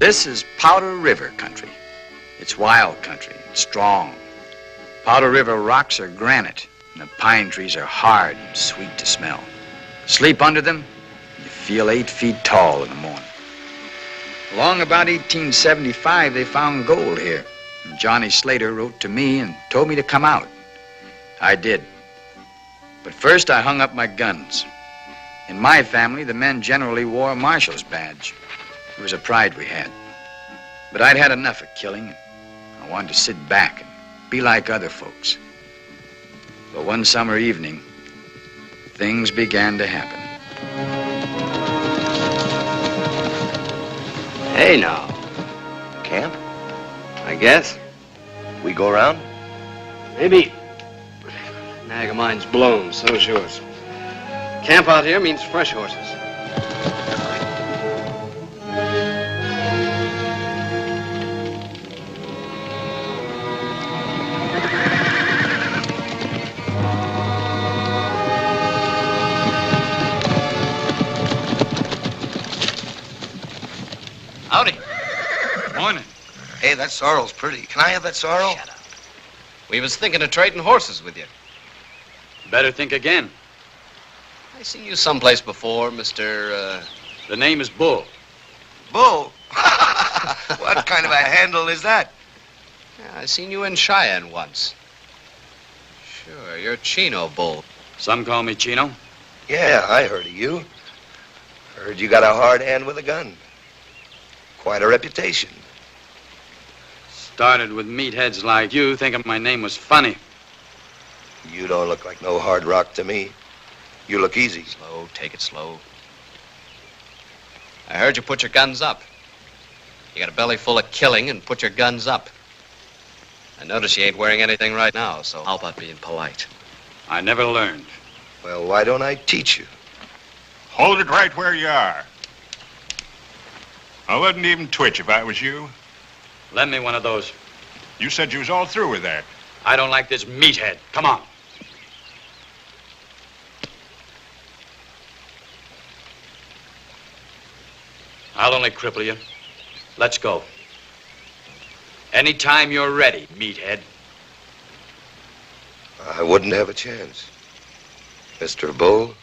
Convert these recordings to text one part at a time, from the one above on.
This is Powder River country. It's wild country, it's strong. Powder River rocks are granite, and the pine trees are hard and sweet to smell. Sleep under them, you feel 8 feet tall in the morning. Along about 1875, they found gold here. And Johnny Slater wrote to me and told me to come out. I did. But first I hung up my guns. In my family, the men generally wore a marshal's badge. It was a pride we had. But I'd had enough of killing. I wanted to sit back and be like other folks. But one summer evening, things began to happen. Hey, now. Camp? I guess. We go around? Maybe. Nag of mine's blown, so's yours. Camp out here means fresh horses. Howdy. Morning. Hey, that sorrel's pretty. Can I have that sorrel? Shut up. We was thinking of trading horses with you. Better think again. I seen you someplace before, Mr. The name is Bull. Bull? What kind of a handle is that? Yeah, I seen you in Cheyenne once. Sure, you're Chino Bull. Some call me Chino. Yeah, I heard of you. Heard you got a hard hand with a gun. Quite a reputation. Started with meatheads like you thinking my name was funny. You don't look like no hard rock to me. You look easy. Slow, take it slow. I heard you put your guns up. You got a belly full of killing and put your guns up. I notice you ain't wearing anything right now, so how about being polite? I never learned. Well, why don't I teach you? Hold it right where you are. I wouldn't even twitch if I was you. Lend me one of those. You said you was all through with that. I don't like this meathead. Come on. I'll only cripple you. Let's go. Anytime you're ready, meathead. I wouldn't have a chance. Mr. Bull?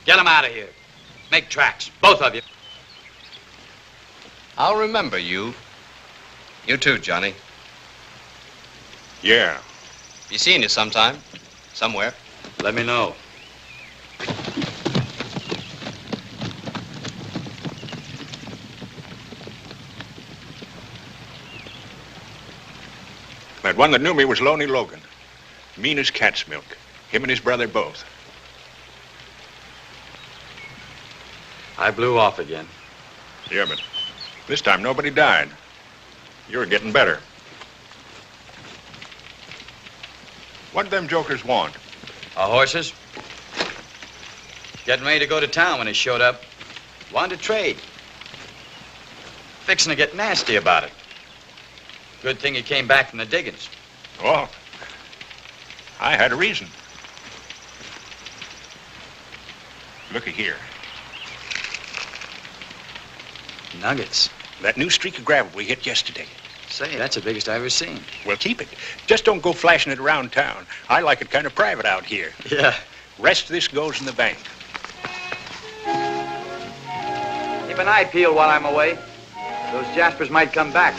Get him out of here. Make tracks, both of you. I'll remember you. You too, Johnny. Yeah. Be seeing you sometime. Somewhere. Let me know. That one that knew me was Loney Logan. Mean as cat's milk. Him and his brother both. I blew off again. Yeah, but this time nobody died. You're getting better. What'd them jokers want? Our horses? Getting ready to go to town when he showed up. Wanted to trade. Fixing to get nasty about it. Good thing he came back from the diggings. Oh, I had a reason. Looky here. Nuggets. That new streak of gravel we hit yesterday. Say, that's the biggest I've ever seen. Well, keep it. Just don't go flashing it around town. I like it kind of private out here. Yeah. Rest of this goes in the bank. Keep an eye peeled while I'm away. Those Jaspers might come back.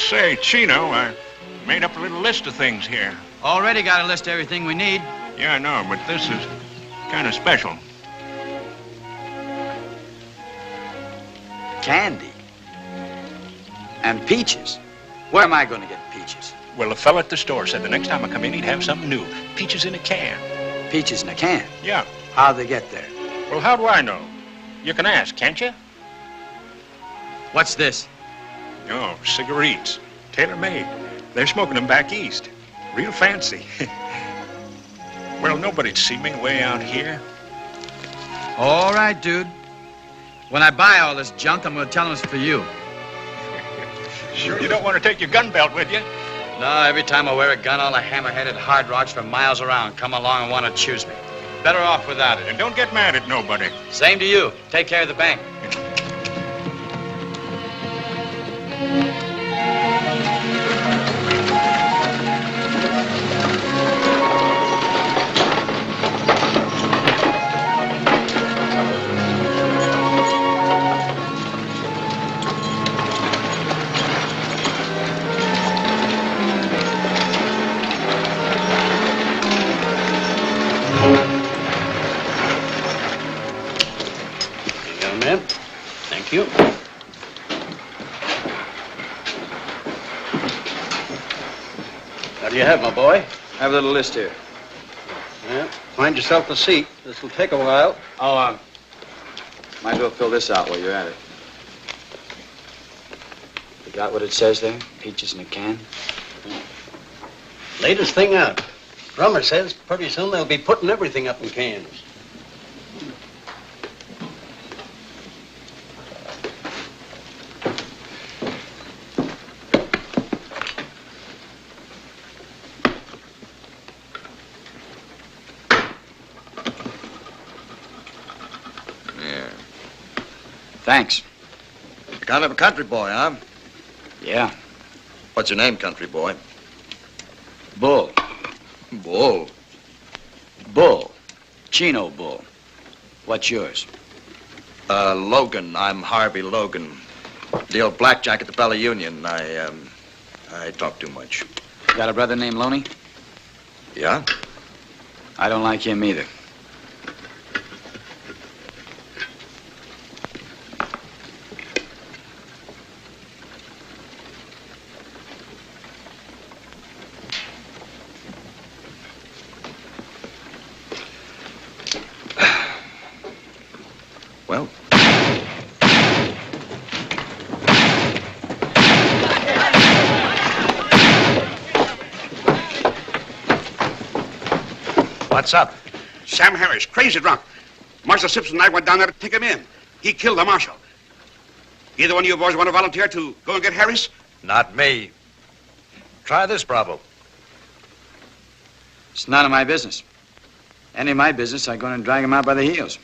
Say, Chino, I made up a little list of things here. Already got a list of everything we need. Yeah, I know, but this is kind of special. Candy. And peaches. Where am I going to get peaches? Well, the fella at the store said the next time I come in, he'd have something new. Peaches in a can. Peaches in a can? Yeah. How'd they get there? Well, how do I know? You can ask, can't you? What's this? Oh, cigarettes. Tailor-made. They're smoking them back east. Real fancy. Well, nobody'd see me way out here. All right, dude. When I buy all this junk, I'm going to tell them it's for you. Sure you don't want to take your gun belt with you? No, every time I wear a gun, all the hammer-headed hard rocks from miles around come along and want to choose me. Better off without it. And don't get mad at nobody. Same to you. Take care of the bank. Thank you. What do you have, my boy? I have a little list here. Yeah, find yourself a seat. This will take a while. Oh, might as well fill this out while you're at it. You got what it says there? Peaches in a can? Latest thing out. Drummer says pretty soon they'll be putting everything up in cans. Thanks. Kind of a country boy, huh? Yeah. What's your name, country boy? Bull. Bull. Bull. Chino Bull. What's yours? Logan. I'm Harvey Logan. Deal blackjack at the Bella Union. I talk too much. Got a brother named Loney? Yeah? I don't like him either. Well, what's up? Sam Harris, crazy drunk. Marshal Simpson and I went down there to take him in. He killed the marshal. Either one of you boys want to volunteer to go and get Harris? Not me. Try this, Bravo. It's none of my business. Any of my business, I'm going to drag him out by the heels.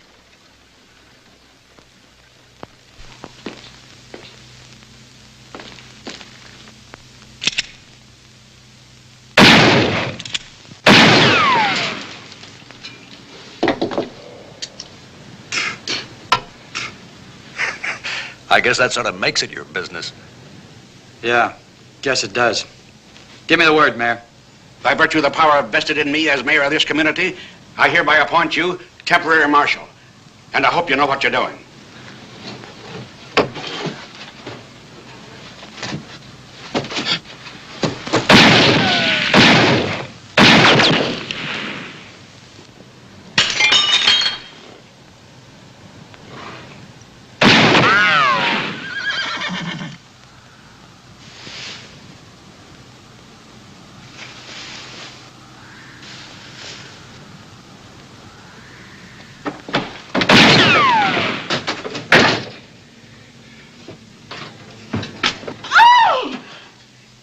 I guess that sort of makes it your business. Yeah, guess it does. Give me the word, Mayor. By virtue of the power vested in me as mayor of this community, I hereby appoint you temporary marshal. And I hope you know what you're doing.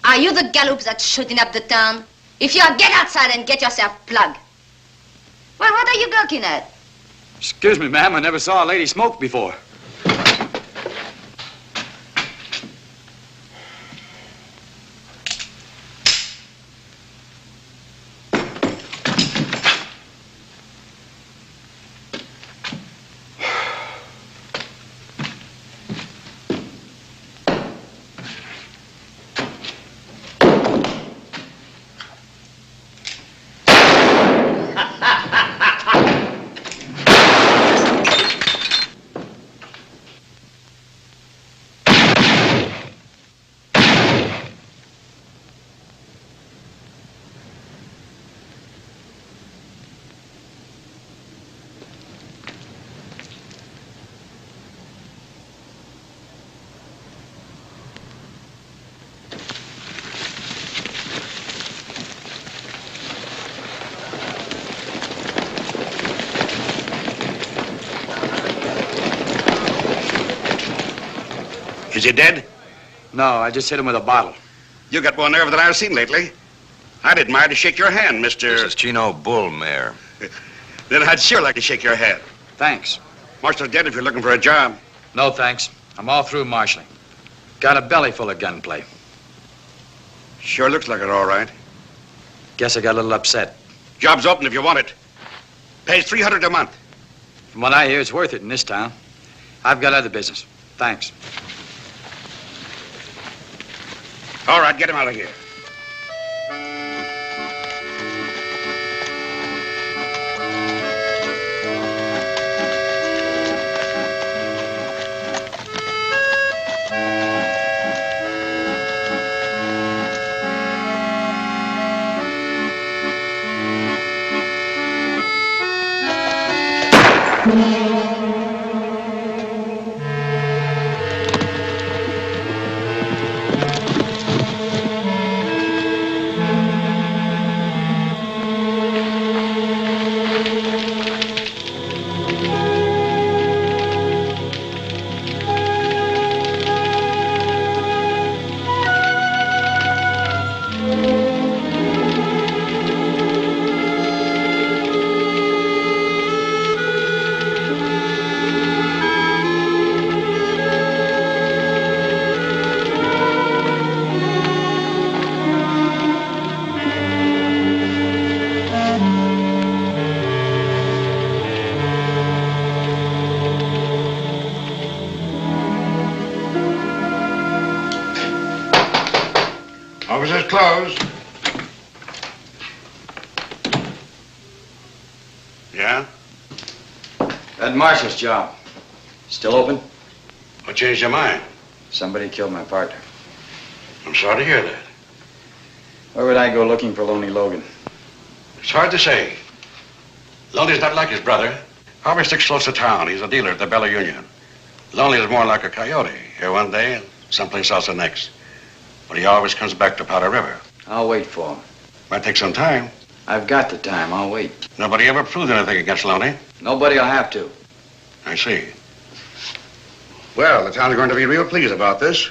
Are you the gallops that's shooting up the town? If you are, get outside and get yourself plugged. Well, what are you gawking at? Excuse me, ma'am. I never saw a lady smoke before. Is he dead? No, I just hit him with a bottle. You got more nerve than I've seen lately. I'd admire to shake your hand, Mr. This is Chino Bull Mare. Then I'd sure like to shake your hand. Thanks. Marshal's dead if you're looking for a job. No, thanks. I'm all through marshaling. Got a belly full of gunplay. Sure looks like it, all right. Guess I got a little upset. Job's open if you want it. Pays $300 a month. From what I hear, it's worth it in this town. I've got other business. Thanks. All right, get him out of here. Officer's closed. Yeah? That marshal's job. Still open? What changed your mind? Somebody killed my partner. I'm sorry to hear that. Where would I go looking for Lonely Logan? It's hard to say. Lonely's not like his brother. Harvey sticks close to town. He's a dealer at the Bella Union. Lonely is more like a coyote. Here one day and someplace else the next. But he always comes back to Powder River. I'll wait for him. Might take some time. I've got the time. I'll wait. Nobody ever proved anything against Lonely. Nobody'll have to. I see. Well, the town's going to be real pleased about this.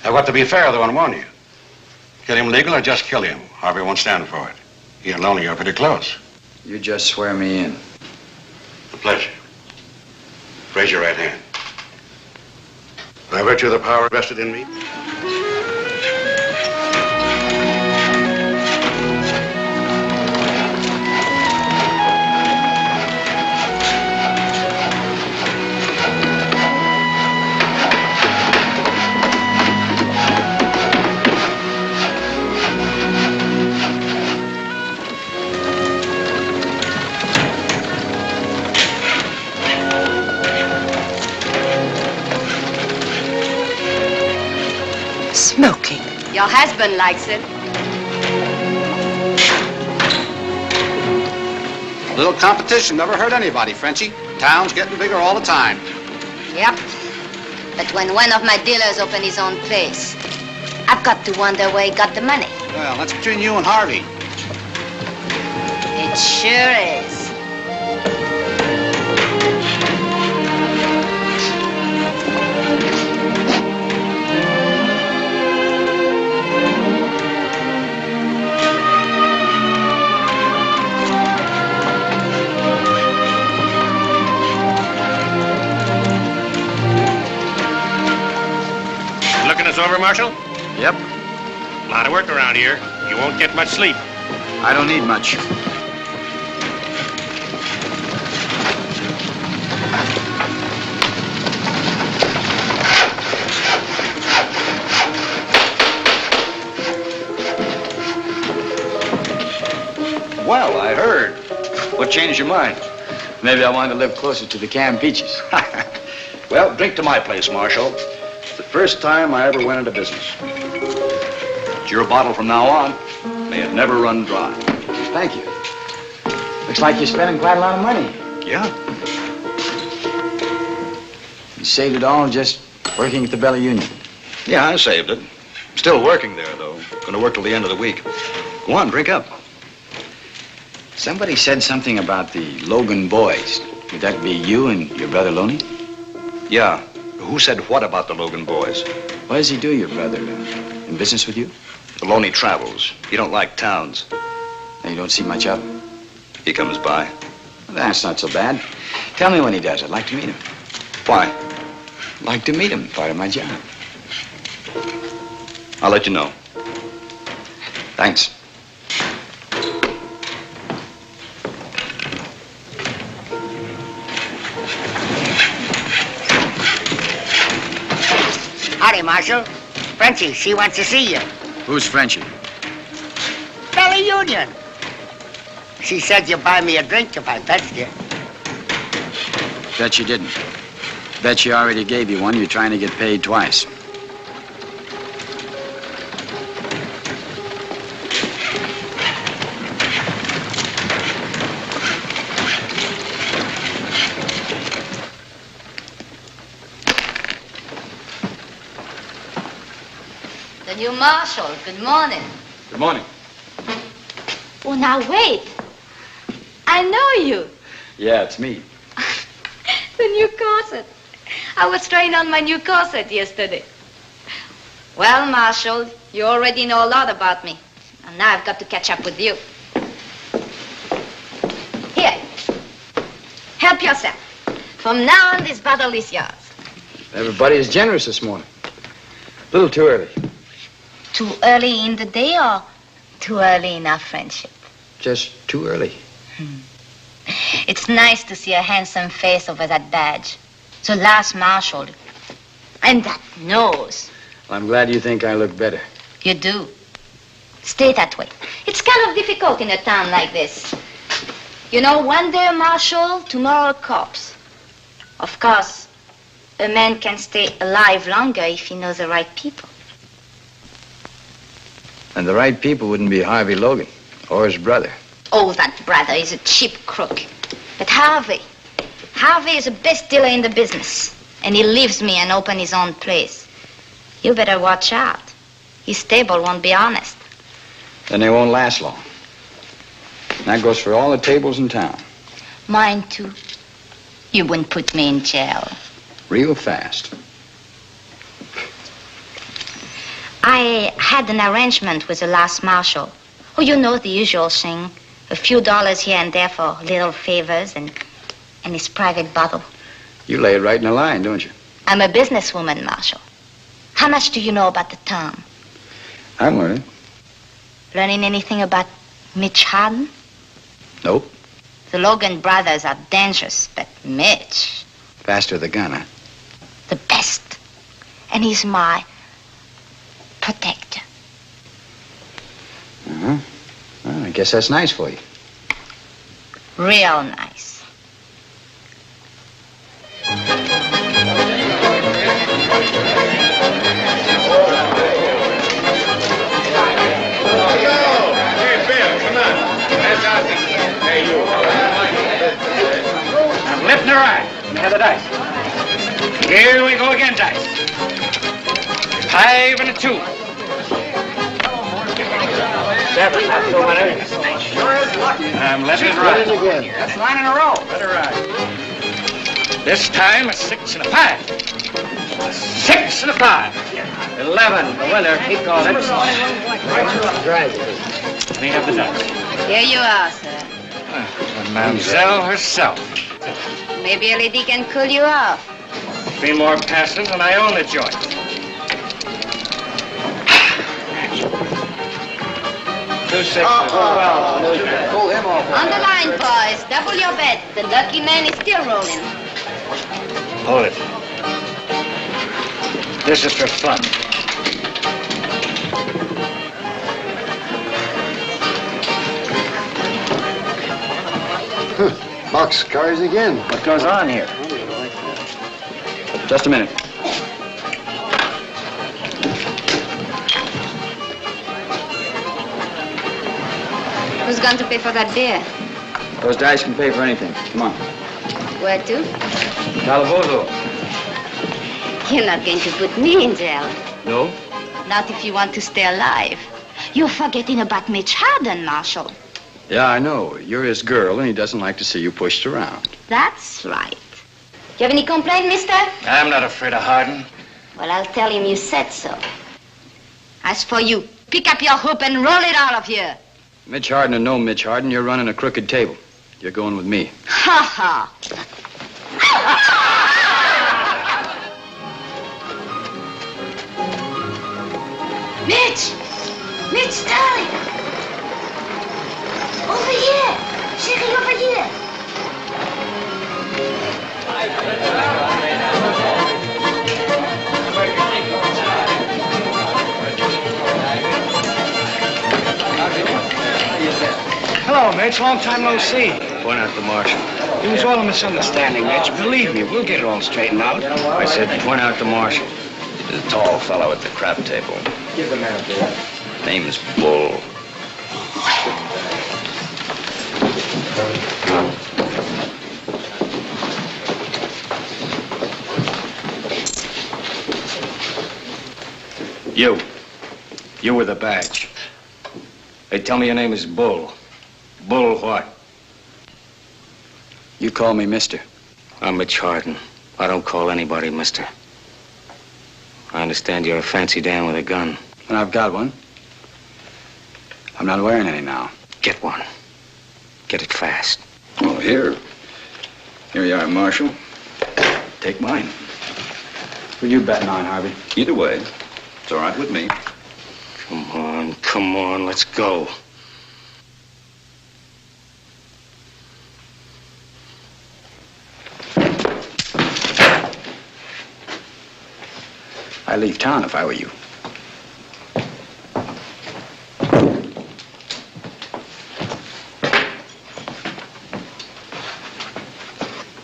I've got to be fair, though, and warn you. Get him legal or just kill him. Harvey won't stand for it. He and Lonely are pretty close. You just swear me in. A pleasure. Raise your right hand. By virtue of the power vested in me. Smoking. Your husband likes it. Little competition never hurt anybody, Frenchie. Town's getting bigger all the time. Yep. But when one of my dealers opened his own place, I've got to wonder where he got the money. Well, that's between you and Harvey. It sure is. Looking us over, Marshal? Yep. A lot of work around here. You won't get much sleep. I don't need much. Well, I heard. What changed your mind? Maybe I wanted to live closer to the canned peaches. Well, drink to my place, Marshal. It's the first time I ever went into business. It's your bottle from now on. May it never run dry. Thank you. Looks like you're spending quite a lot of money. Yeah? You saved it all just working at the Bella Union. Yeah, I saved it. Still working there, though. Going to work till the end of the week. Go on, drink up. Somebody said something about the Logan boys. Would that be you and your brother Loney? Yeah, Who said what about the Logan boys? What does he do, your brother? In business with you? Alone he travels. He don't like towns. And you don't see much of him? He comes by. Well, that's not so bad. Tell me when he does. I'd like to meet him. Why? I'd like to meet him. Part of my job. I'll let you know. Thanks. Howdy, Marshal. Frenchie, she wants to see you. Who's Frenchie? Belly Union. She said you'd buy me a drink if I fetched you. Bet you didn't. Bet she already gave you one. You're trying to get paid twice. The new marshal. Good morning. Good morning. Oh, now wait. I know you. Yeah, it's me. The new corset. I was trying on my new corset yesterday. Well, Marshal, you already know a lot about me. And now I've got to catch up with you. Here. Help yourself. From now on, this bottle is yours. Everybody is generous this morning. A little too early. Too early in the day or too early in our friendship? Just too early. It's nice to see a handsome face over that badge. The last marshal. And that nose. Well, I'm glad you think I look better. You do. Stay that way. It's kind of difficult in a town like this. You know, one day a marshal, tomorrow a corpse. Of course, a man can stay alive longer if he knows the right people. And the right people wouldn't be Harvey Logan or his brother. Oh, that brother is a cheap crook. But Harvey is the best dealer in the business. And he leaves me and open his own place. You better watch out. His stable won't be honest. Then they won't last long. And that goes for all the tables in town. Mine, too. You wouldn't put me in jail. Real fast. I had an arrangement with the last marshal. Oh, you know the usual thing. A few dollars here and there for little favors and his private bottle. You lay it right in a line, don't you? I'm a businesswoman, Marshal. How much do you know about the town? I'm learning. Learning anything about Mitch Harden? Nope. The Logan brothers are dangerous, but Mitch... Faster the gun, huh? The best. And he's my protector. Uh-huh. Well, I guess that's nice for you. Real nice. Hey, Bill, come on. That's out there. Hey, you. I'm left and right. Have the dice. Here we go again, dice. 5 and a 2. 7. That's the winner. Sure is lucky. I'm left and right. That's 9 in a row. Let her ride. This time a 6 and a 5. 6 and a 5. 11. The winner. He called it. Let me have the dice. Here you are, sir. The Mademoiselle herself. Maybe a lady can cool you off. Be more passionate than I own the joint. Two 6. Pull him off. On the line, boys. Double your bet. The lucky man is still rolling. Hold it. This is for fun. Box carries again. What goes on here? Just a minute. Who's going to pay for that beer? Those dice can pay for anything. Come on. Where to? Calabozo. You're not going to put me in jail. No? Not if you want to stay alive. You're forgetting about Mitch Harden, Marshal. Yeah, I know. You're his girl, and he doesn't like to see you pushed around. That's right. You have any complaint, mister? I'm not afraid of Hardin. Well, I'll tell him you said so. As for you, pick up your hoop and roll it out of here. Mitch Hardin or no Mitch Hardin, you're running a crooked table. You're going with me. Ha ha. Mitch! Mitch, darling! Over here! Chérie, over here! Hello, Mitch. Long time no see. Point out the marshal. It was all a misunderstanding, Mitch. Believe me, we'll get it all straightened out. I said point out the marshal. The tall fellow at the crab table. Give the man a beer. Name's Bull. You with a badge. They tell me your name is Bull. Bull what? You call me mister. I'm Mitch Hardin. I don't call anybody mister. I understand you're a fancy Dan with a gun. And I've got one. I'm not wearing any now. Get one. Get it fast. Oh, here you are, Marshal. Take mine. Who you betting on, Harvey? Either way, it's all right with me. Come on, let's go. I'd leave town if I were you.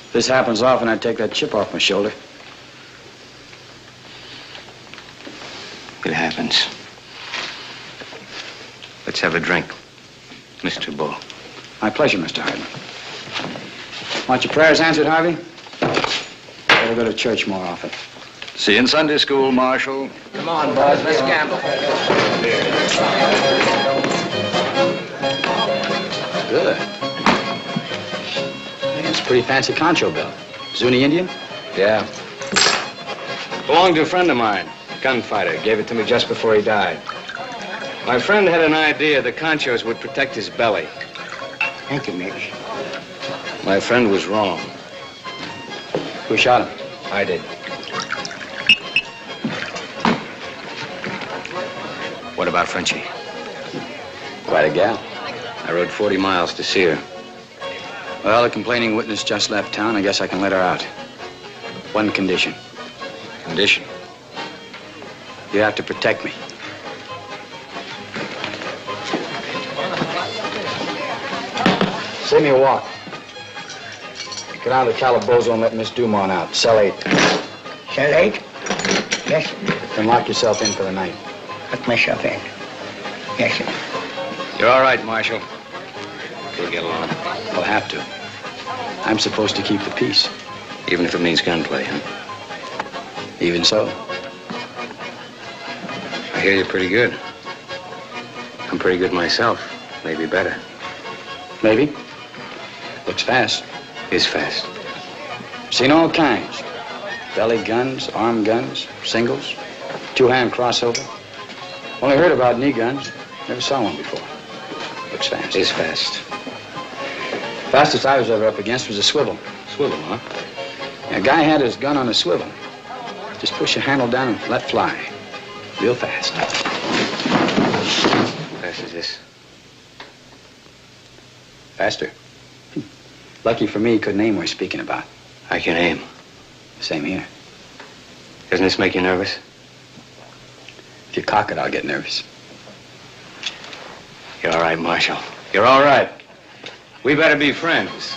If this happens often, I'd take that chip off my shoulder. It happens. Let's have a drink, Mr. Bull. My pleasure, Mr. Hardin. Want your prayers answered, Harvey? Better go to church more often. See you in Sunday school, Marshal. Come on, boys, let's gamble. Good. It's a pretty fancy concho belt. Zuni Indian? Yeah. Belonged to a friend of mine, gunfighter. Gave it to me just before he died. My friend had an idea the conchos would protect his belly. Thank you, Mitch. My friend was wrong. Who shot him? I did. What about Frenchie? Quite a gal. I rode 40 miles to see her. Well, the complaining witness just left town. I guess I can let her out. One condition. Condition? You have to protect me. Save me a walk. Get out of the calabozo and let Miss Dumont out. Cell 8. Cell 8? Yes, sir. Then lock yourself in for the night. Lock myself in. Yes, sir. You're all right, Marshal. We'll get along. We'll have to. I'm supposed to keep the peace. Even if it means gunplay, huh? Even so. I hear you're pretty good. I'm pretty good myself. Maybe better. Maybe. Looks fast. Is fast. Seen all kinds. Belly guns, arm guns, singles, two-hand crossover. Only heard about knee guns. Never saw one before. Looks fast. Is fast. Fastest I was ever up against was a swivel. Swivel, huh? A guy had his gun on a swivel. Just push the handle down and let fly. Real fast. How fast is this? Faster. Lucky for me, couldn't aim we're speaking about. I can aim. Same here. Doesn't this make you nervous? If you cock it, I'll get nervous. You're all right, Marshal. You're all right. We better be friends.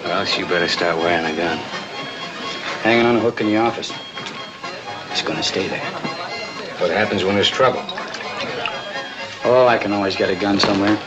Or else you better start wearing a gun. Hanging on a hook in the office. It's gonna stay there. What happens when there's trouble? Oh, I can always get a gun somewhere.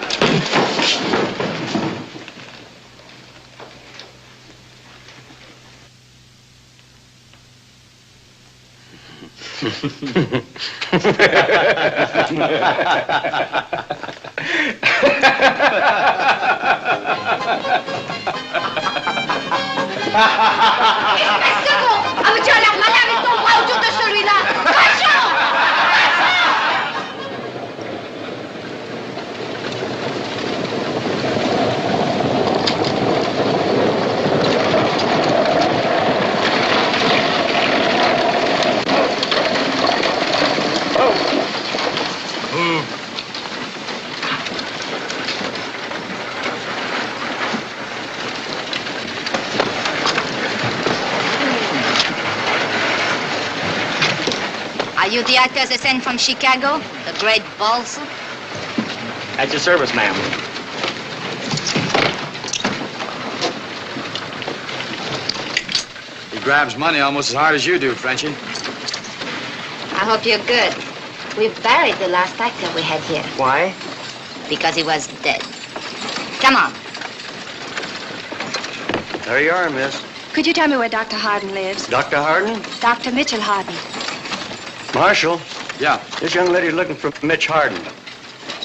Are you the actors they sent from Chicago? The great balls? At your service, ma'am. He grabs money almost as hard as you do, Frenchie. I hope you're good. We buried the last actor we had here. Why? Because he was dead. Come on. There you are, miss. Could you tell me where Dr. Harden lives? Dr. Harden? Dr. Mitchell Harden. Marshal, Yeah, this young lady's looking for Mitch Harden.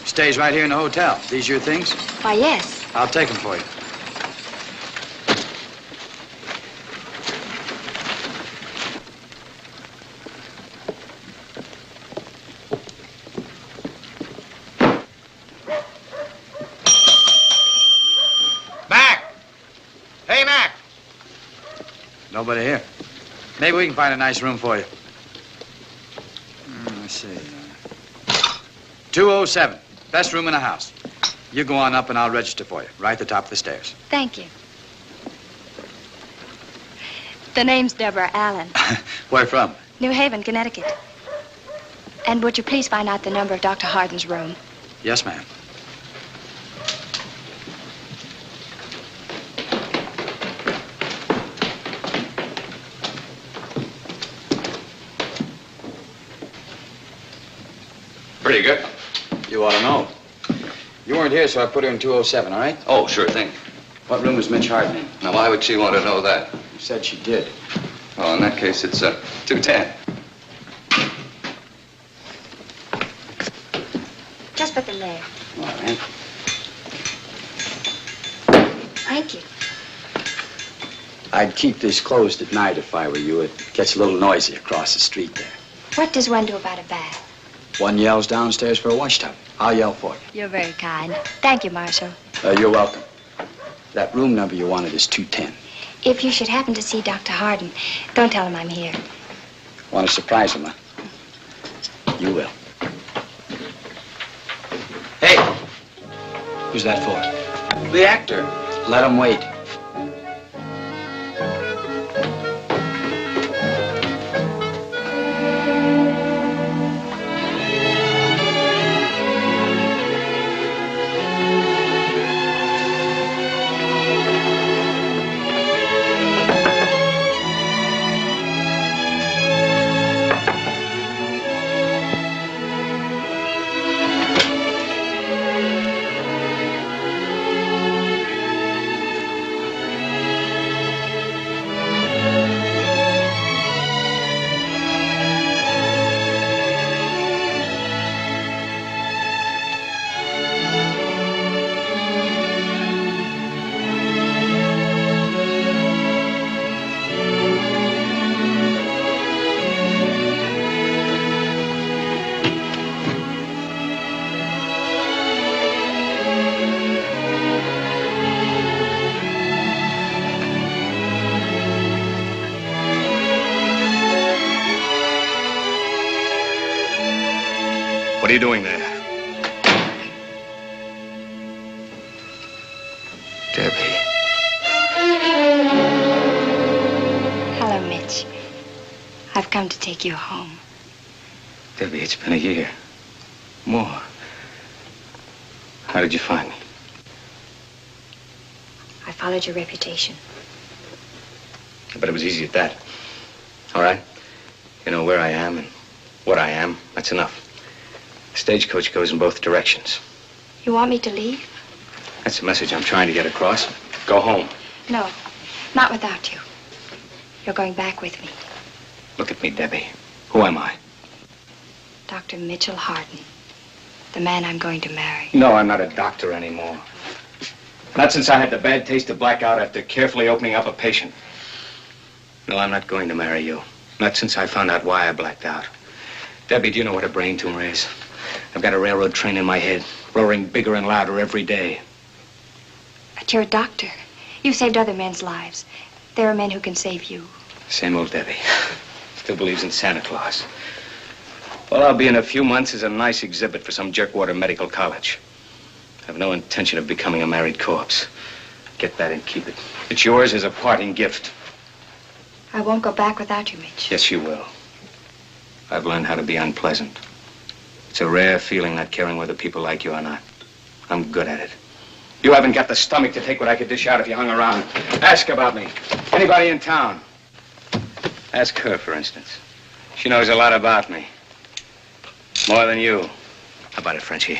stays right here in the hotel. These your things? Why, yes. I'll take them for you. Mac! Hey, Mac! Nobody here. Maybe we can find a nice room for you. Let's see. 207. Best room in the house. You go on up and I'll register for you. Right at the top of the stairs. Thank you. The name's Deborah Allen. Where from? New Haven, Connecticut. And would you please find out the number of Dr. Harden's room? Yes, ma'am. Pretty good. You ought to know. You weren't here, so I put her in 207, all right? Oh, sure thing. What room was Mitch Harden in? Now, why would she want to know that? You said she did. Well, in that case, it's 210. Just put them there. All right. Thank you. I'd keep this closed at night if I were you. It gets a little noisy across the street there. What does one do about a bath? One yells downstairs for a wash tub. I'll yell for it. You're very kind. Thank you, Marshal. You're welcome. That room number you wanted is 210. If you should happen to see Dr. Harden, don't tell him I'm here. Want to surprise him, huh? You will. Hey! Who's that for? The actor. Let him wait. What are you doing there? Debbie. Hello, Mitch. I've come to take you home. Debbie, it's been a year. More. How did you find me? I followed your reputation. But it was easy at that. All right? You know where I am and what I am. That's enough. The stagecoach goes in both directions. You want me to leave? That's the message I'm trying to get across. Go home. No, not without you. You're going back with me. Look at me, Debbie. Who am I? Dr. Mitchell Harden, the man I'm going to marry. No, I'm not a doctor anymore. Not since I had the bad taste of blackout after carefully opening up a patient. No, I'm not going to marry you. Not since I found out why I blacked out. Debbie, do you know what a brain tumor is? I've got a railroad train in my head, roaring bigger and louder every day. But you're a doctor. You've saved other men's lives. There are men who can save you. Same old Debbie. Still believes in Santa Claus. All I'll be in a few months is a nice exhibit for some jerkwater medical college. I have no intention of becoming a married corpse. Get that and keep it. It's yours as a parting gift. I won't go back without you, Mitch. Yes, you will. I've learned how to be unpleasant. It's a rare feeling not caring whether people like you or not. I'm good at it. You haven't got the stomach to take what I could dish out if you hung around. Ask about me. Anybody in town. Ask her, for instance. She knows a lot about me. More than you. How about it, Frenchie?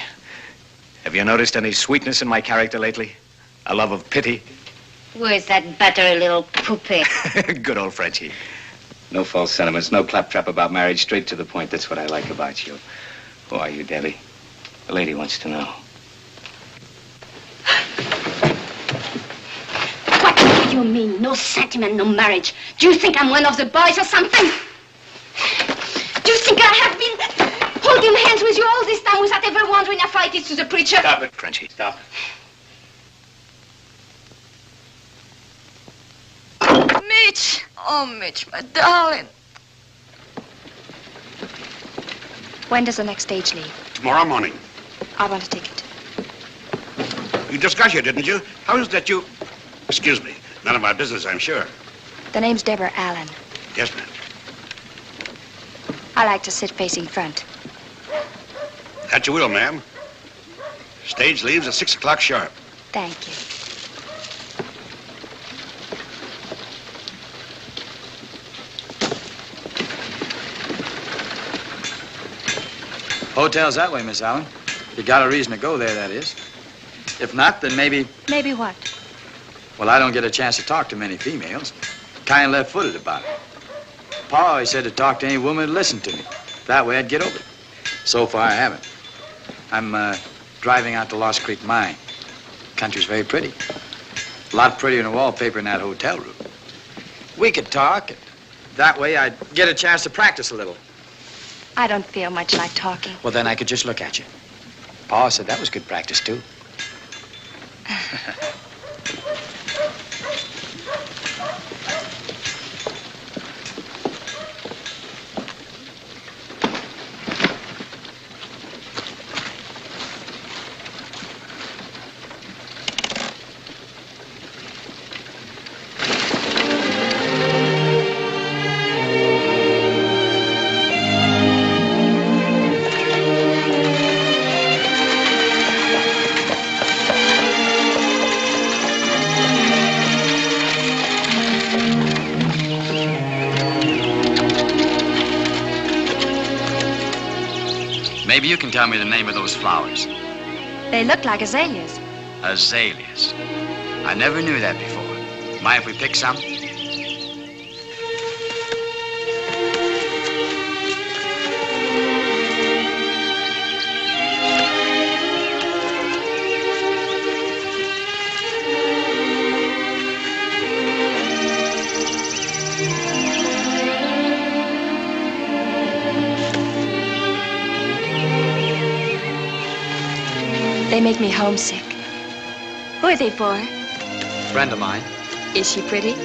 Have you noticed any sweetness in my character lately? A love of pity? Where's that battery little poupée? Good old Frenchie. No false sentiments, no claptrap about marriage, straight to the point. That's what I like about you. Who are you, Debbie? The lady wants to know. What do you mean, no sentiment, no marriage? Do you think I'm one of the boys or something? Do you think I have been holding hands with you all this time without ever wondering how far it is to the preacher? Stop it, Frenchie, stop. Mitch! Oh, Mitch, my darling. When does the next stage leave? Tomorrow morning. I want a ticket. You just got here, didn't you? How is that you... Excuse me. None of my business, I'm sure. The name's Deborah Allen. Yes, ma'am. I like to sit facing front. That you will, ma'am. Stage leaves at 6 o'clock sharp. Thank you. Hotel's that way, Miss Allen. You got a reason to go there, that is. If not, then maybe... Maybe what? Well, I don't get a chance to talk to many females. Kind of left-footed about it. Pa always said to talk to any woman who'd listen to me. That way I'd get over it. So far, I haven't. I'm driving out to Lost Creek Mine. Country's very pretty. A lot prettier than the wallpaper in that hotel room. We could talk. And that way I'd get a chance to practice a little. I don't feel much like talking. Well, then I could just look at you. Pa said that was good practice, too. Maybe you can tell me the name of those flowers. They look like azaleas. Azaleas. I never knew that before. Mind if we pick some? They make me homesick. Who are they for? Friend of mine. Is she pretty?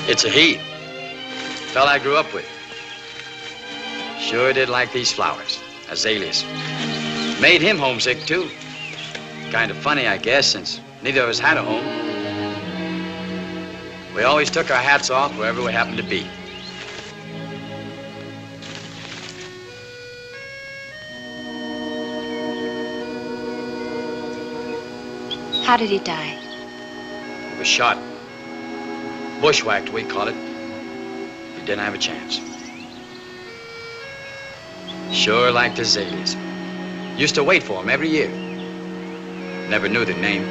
It's a he. Fella I grew up with. Sure did like these flowers. Azaleas. Made him homesick, too. Kind of funny, I guess, since neither of us had a home. We always took our hats off wherever we happened to be. How did he die? He was shot. Bushwhacked, we call it. He didn't have a chance. Sure liked azaleas. Used to wait for him every year. Never knew the name.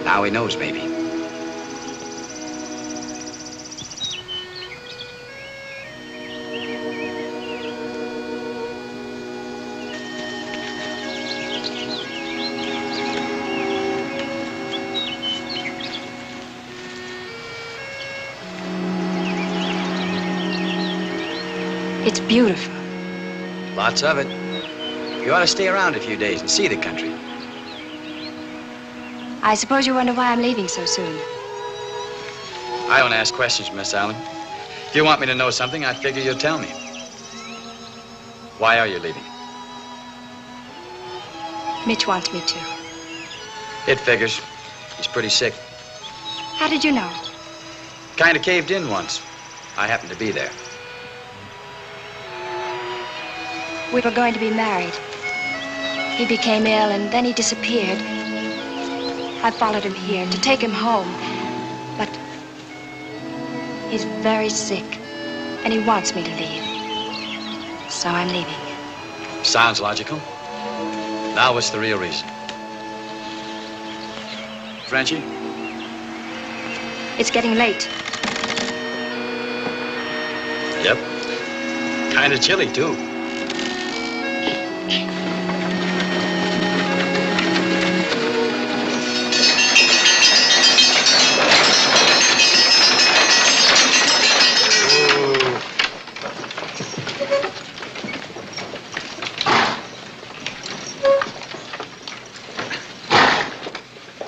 Now he knows, maybe. It's beautiful. Lots of it. You ought to stay around a few days and see the country. I suppose you wonder why I'm leaving so soon. I don't ask questions, Miss Allen. If you want me to know something, I figure you'll tell me. Why are you leaving? Mitch wants me to. It figures. He's pretty sick. How did you know? Kind of caved in once. I happened to be there. We were going to be married. He became ill, and then he disappeared. I followed him here to take him home. But he's very sick, and he wants me to leave. So I'm leaving. Sounds logical. Now what's the real reason? Frenchie? It's getting late. Yep. Kind of chilly, too.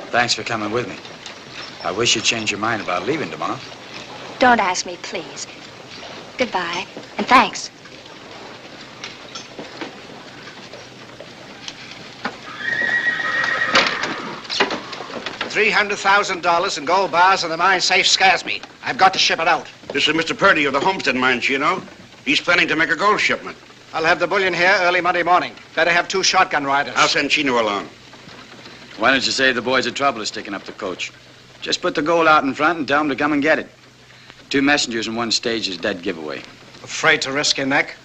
Thanks for coming with me. I wish you'd change your mind about leaving tomorrow. Don't ask me, please. Goodbye, and thanks. $300,000 in gold bars in the mine safe scares me. I've got to ship it out. This is Mr. Purdy of the Homestead Mines, you know. He's planning to make a gold shipment. I'll have the bullion here early Monday morning. Better have 2 shotgun riders. I'll send Chino along. Why don't you save the boys the trouble of sticking up the coach? Just put the gold out in front and tell them to come and get it. 2 messengers in one stage is dead giveaway. Afraid to risk your neck?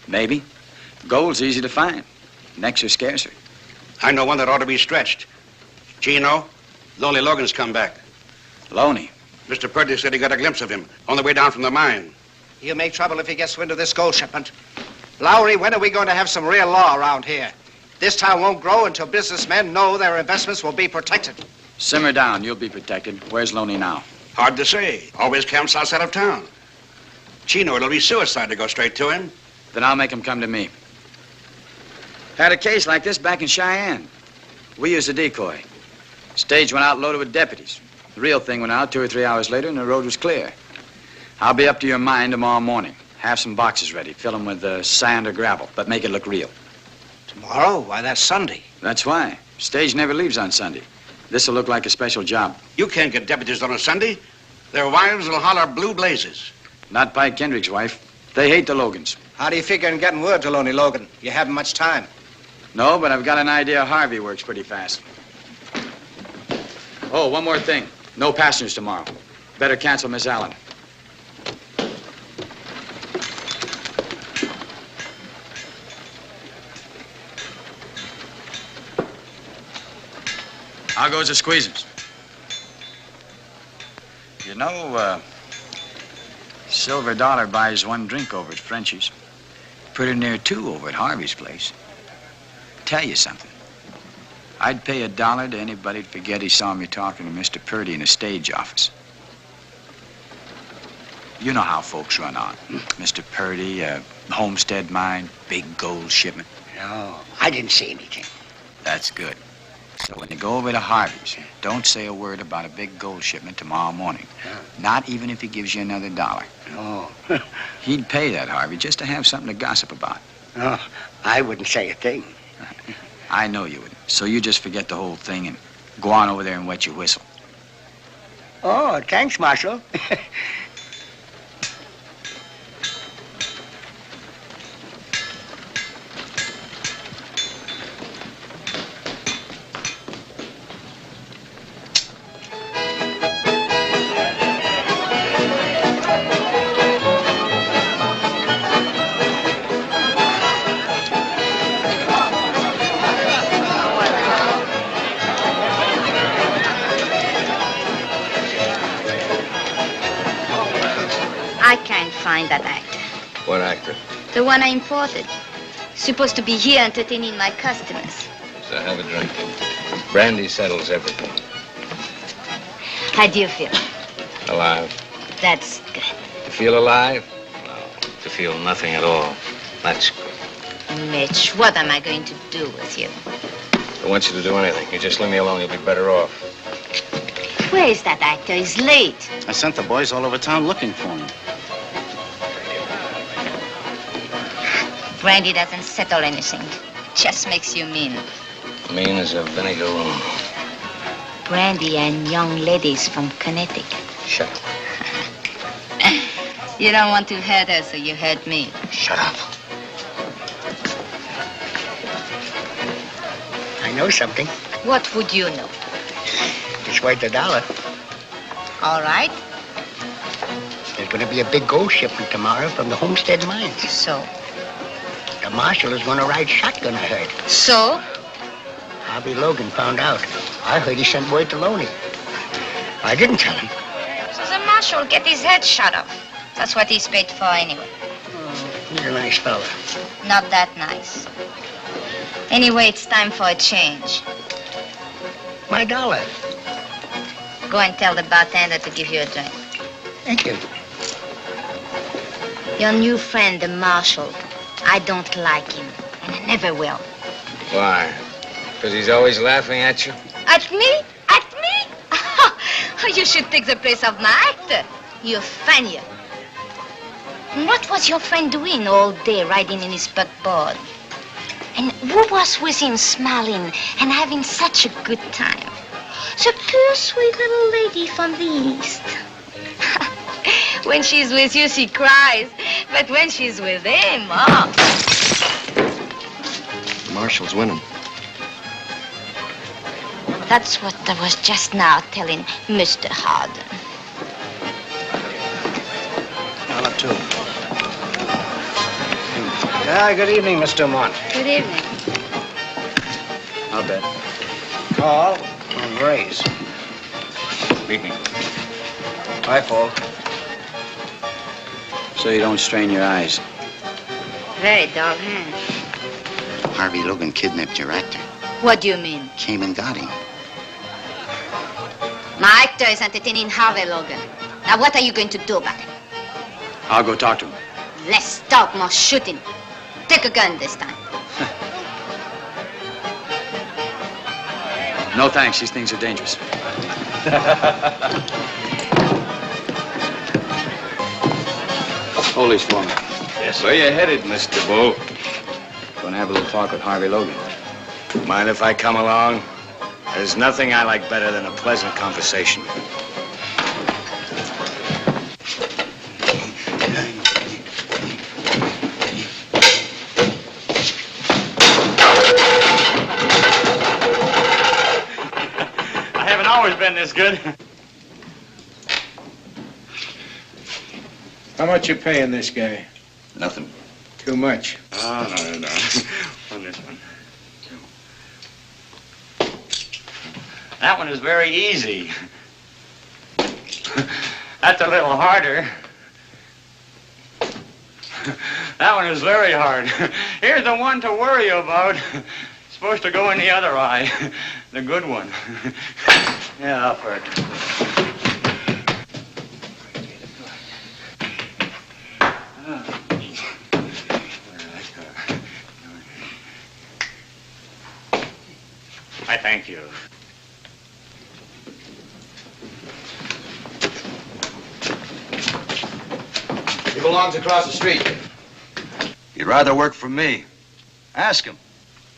Maybe. Gold's easy to find. Necks are scarcer. I know one that ought to be stretched. Chino, Lonely Logan's come back. Loney? Mr. Purdy said he got a glimpse of him on the way down from the mine. He'll make trouble if he gets wind of this gold shipment. Lowry, when are we going to have some real law around here? This town won't grow until businessmen know their investments will be protected. Simmer down. You'll be protected. Where's Loney now? Hard to say. Always camps outside of town. Chino, it'll be suicide to go straight to him. Then I'll make him come to me. Had a case like this back in Cheyenne. We used a decoy. Stage went out loaded with deputies. The real thing went out 2 or 3 hours later, and the road was clear. I'll be up to your mine tomorrow morning. Have some boxes ready. Fill them with sand or gravel, but make it look real. Tomorrow? Why, that's Sunday. That's why. Stage never leaves on Sunday. This'll look like a special job. You can't get deputies on a Sunday. Their wives will holler blue blazes. Not Pike Kendrick's wife. They hate the Logans. How do you figure on getting word to Lonely Logan? You haven't much time. No, but I've got an idea Harvey works pretty fast. Oh, one more thing. No passengers tomorrow. Better cancel Miss Allen. How goes the squeezers? You know, Silver Dollar buys 1 drink over at Frenchie's. Pretty near 2 over at Harvey's place. Tell you something. I'd pay $1 to anybody to forget he saw me talking to Mr. Purdy in a stage office. You know how folks run on. Mr. Purdy, homestead mine, big gold shipment. No, I didn't see anything. That's good. So when you go over to Harvey's, don't say a word about a big gold shipment tomorrow morning. Not even if he gives you another $1. Oh. He'd pay that, Harvey, just to have something to gossip about. Oh, I wouldn't say a thing. I know you wouldn't. So you just forget the whole thing and go on over there and wet your whistle. Oh, thanks, Marshal. That actor. What actor? The one I imported. Supposed to be here entertaining my customers. So have a drink. Brandy settles everything. How do you feel? Alive. That's good. To feel alive? No, to feel nothing at all. That's good. Mitch, what am I going to do with you? I want you to do anything. You just leave me alone, you'll be better off. Where is that actor? He's late. I sent the boys all over town looking for him. Brandy doesn't settle anything. Just makes you mean. Mean as a vinegar room. Brandy and young ladies from Connecticut. Shut up. You don't want to hurt her, so you hurt me. Shut up. I know something. What would you know? It's worth $1. All right. There's going to be a big gold shipment tomorrow from the Homestead mines. So? The marshal is going to ride shotgun, I heard. So? Harvey Logan found out. I heard he sent word to Loney. I didn't tell him. So the marshal get his head shot off. That's what he's paid for anyway. He's a nice fella. Not that nice. Anyway, it's time for a change. My $1. Go and tell the bartender to give you a drink. Thank you. Your new friend, the marshal, I don't like him, and I never will. Why? Because he's always laughing at you? At me? At me? You should take the place of my actor. You're funnier. What was your friend doing all day riding in his buckboard? And who was with him smiling and having such a good time? The poor sweet little lady from the East. When she's with you, she cries. But when she's with him, oh. The marshal's winning. That's what I was just now telling Mr. Harden. $2. Good evening, Mr. Mont. Good evening. I'll bet. Call and raise. Evening. Hi, Paul. So you don't strain your eyes. Very dull hand. Harvey Logan kidnapped your actor. What do you mean? Came and got him. My actor is entertaining Harvey Logan. Now, what are you going to do about it? I'll go talk to him. Less talk, more shooting. Take a gun this time. No thanks, these things are dangerous. Hold these for me. Yes. Where you headed, Mr. Bull? Gonna have a little talk with Harvey Logan. Mind if I come along? There's nothing I like better than a pleasant conversation. I haven't always been this good. How much you paying this guy? Nothing. Too much. Oh, no. On this one. That one is very easy. That's a little harder. That one is very hard. Here's the one to worry about. It's supposed to go in the other eye. The good one. Yeah, upward. I thank you. He belongs across the street. He'd rather work for me. Ask him.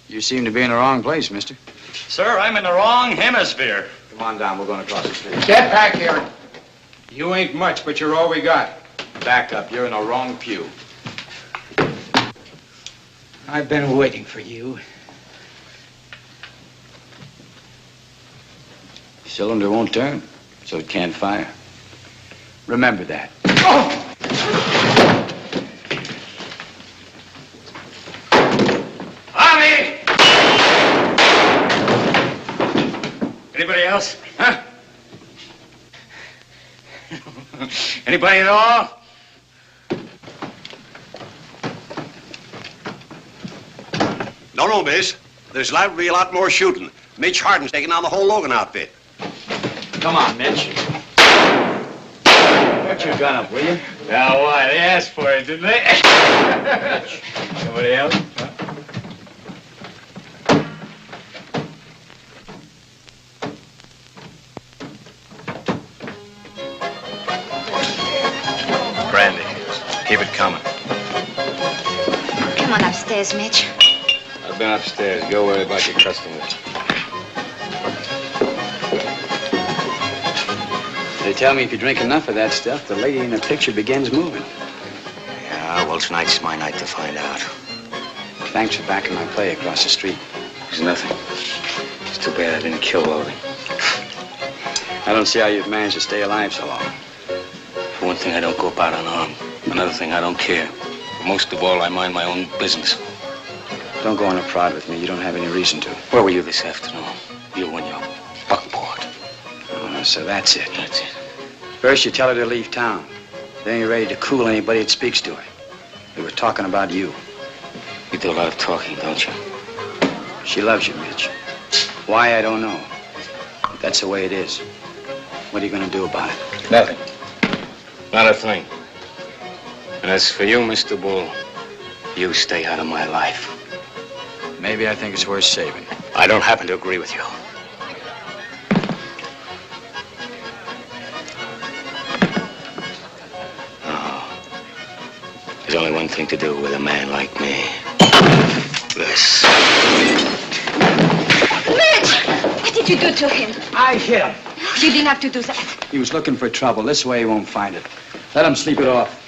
You seem to be in the wrong place, mister. Sir, I'm in the wrong hemisphere. Come on down, we're going across the street. Get back here. You ain't much, but you're all we got. Back up, you're in the wrong pew. I've been waiting for you. Cylinder won't turn, so it can't fire. Remember that. Tommy! Anybody else? Huh? Anybody at all? No, miss. There's liable to be a lot more shooting. Mitch Harden's taking on the whole Logan outfit. Come on, Mitch. Put your gun up, will you? Now, why? They asked for it, didn't they? Somebody else? Huh? Brandy. Keep it coming. Come on upstairs, Mitch. I've been upstairs. Go worry about your customers. They tell me if you drink enough of that stuff, the lady in the picture begins moving. Yeah, well, tonight's my night to find out. Thanks for backing my play across the street. There's nothing. Too bad I didn't kill Rory. I don't see how you've managed to stay alive so long. For one thing, I don't go about unarmed. Another thing, I don't care. But most of all, I mind my own business. Don't go on a prod with me. You don't have any reason to. Where were you this afternoon? You and your buckboard. So that's it. That's it. First, you tell her to leave town. Then you're ready to cool anybody that speaks to her. They were talking about you. You do a lot of talking, don't you? She loves you, Mitch. Why, I don't know. But that's the way it is. What are you going to do about it? Nothing. Not a thing. And as for you, Mr. Bull, you stay out of my life. Maybe I think it's worth saving. I don't happen to agree with you. There's only one thing to do with a man like me. This. Mitch! What did you do to him? I hit him. You didn't have to do that. He was looking for trouble. This way he won't find it. Let him sleep it off.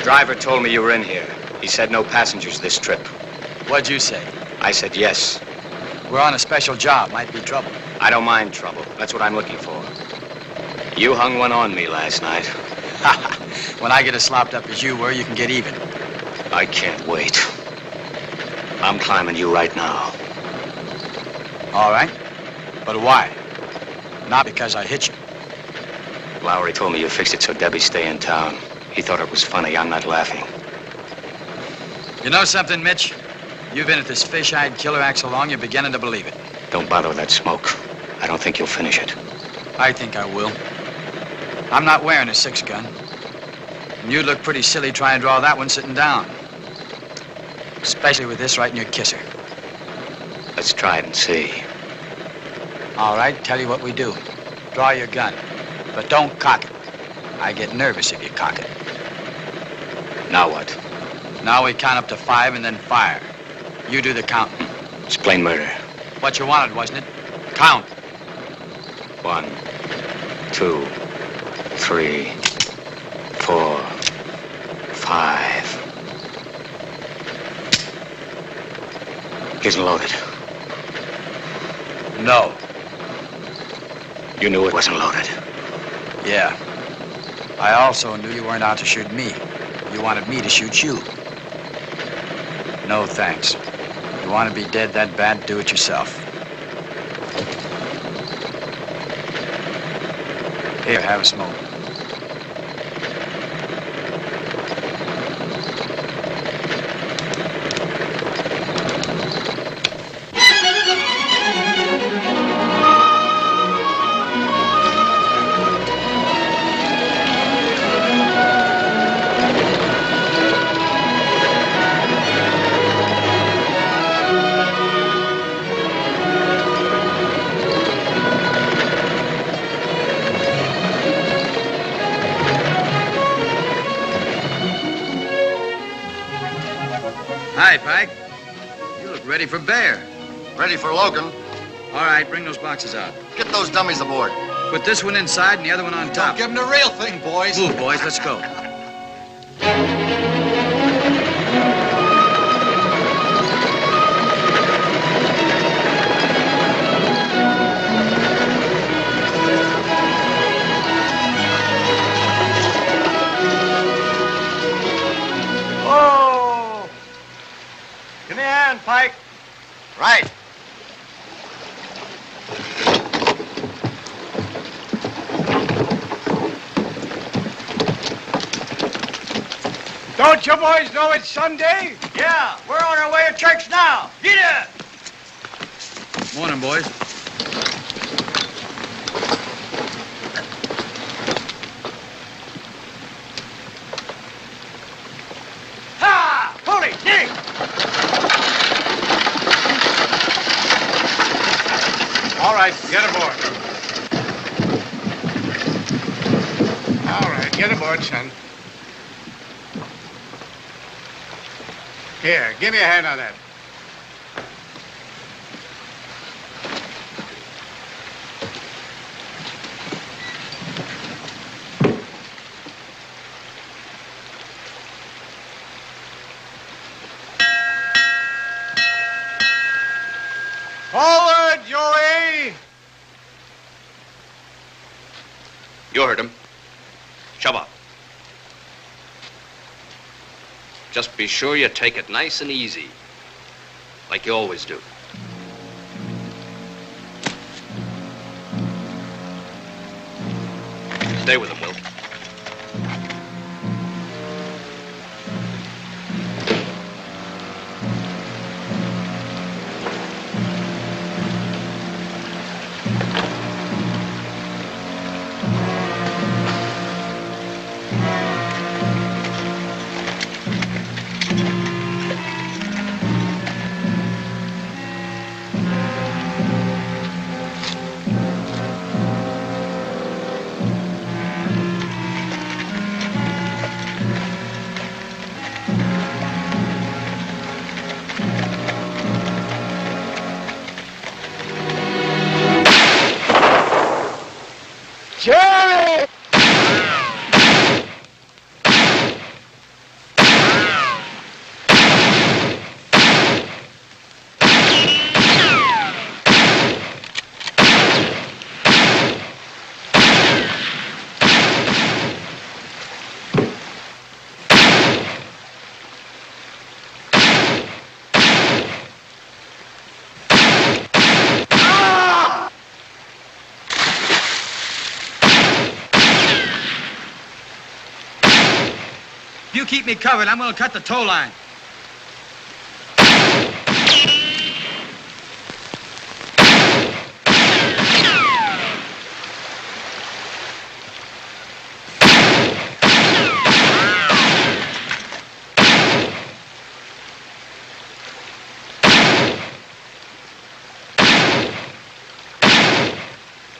Driver told me you were in here. He said no passengers this trip. What'd you say? I said yes. We're on a special job. Might be trouble. I don't mind trouble. That's what I'm looking for. You hung one on me last night. When I get as slopped up as you were, you can get even. I can't wait. I'm climbing you right now. All right. But why? Not because I hit you. Lowry told me you fixed it so Debbie'd stay in town. He thought it was funny. I'm not laughing. You know something, Mitch? You've been at this fish-eyed killer act so long, you're beginning to believe it. Don't bother with that smoke. I don't think you'll finish it. I think I will. I'm not wearing a 6-gun. And you'd look pretty silly trying to draw that one sitting down. Especially with this right in your kisser. Let's try it and see. All right, tell you what we do. Draw your gun. But don't cock it. I get nervous if you cock it. Now what? Now we count up to 5 and then fire. You do the counting. It's plain murder. What you wanted, wasn't it? Count. 1, 2, 3, 4, 5. Isn't loaded. No. You knew it wasn't loaded. Yeah. I also knew you weren't out to shoot me. You wanted me to shoot you. No thanks. You want to be dead that bad, do it yourself. Here, have a smoke. Hi, Pike. You look ready for bear. Ready for Logan. All right, bring those boxes out. Get those dummies aboard. Put this one inside and the other one on top. Give them the real thing, boys. Move, boys, let's go. Oh! Give me a hand, Pike. Right. Don't you boys know it's Sunday? Yeah, we're on our way to church now. Get it! Morning, boys. Ha! Pulley, dig! All right, get aboard. All right, get aboard, son. Here, give me a hand on that. Forward, Joey! You heard him. Shove up. Just be sure you take it nice and easy, like you always do. Stay with him, Will. Jerry! If you keep me covered, I'm gonna cut the tow line.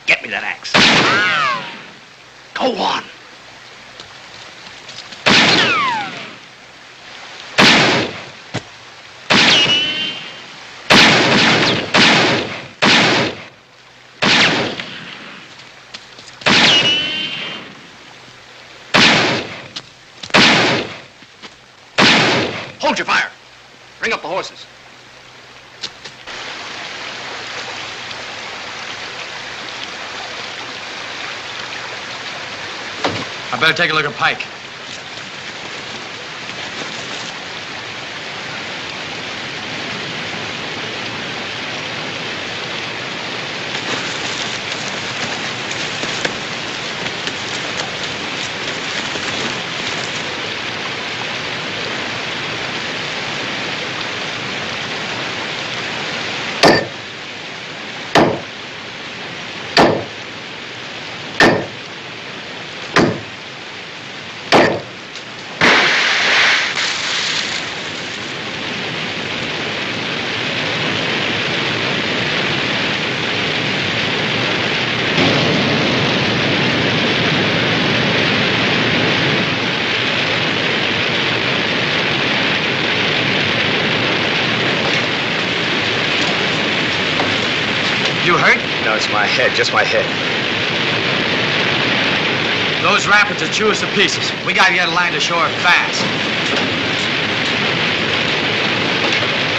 Get me that axe. Go on. Hold your fire. Bring up the horses. I better take a look at Pike. You hurt? No, it's my head, just my head. Those rapids will chew us to pieces. We gotta get a line to shore fast.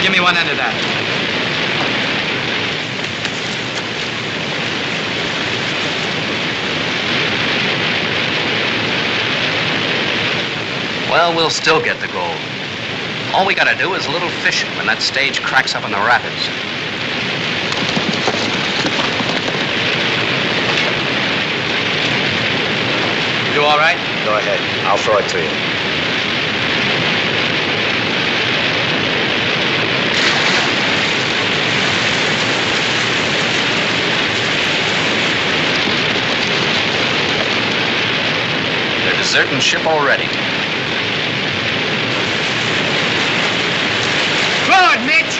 Give me one end of that. Well, we'll still get the gold. All we gotta do is a little fishing when that stage cracks up in the rapids. You all right? Go ahead. I'll throw it to you. They're deserting ship already. Good, Mitch!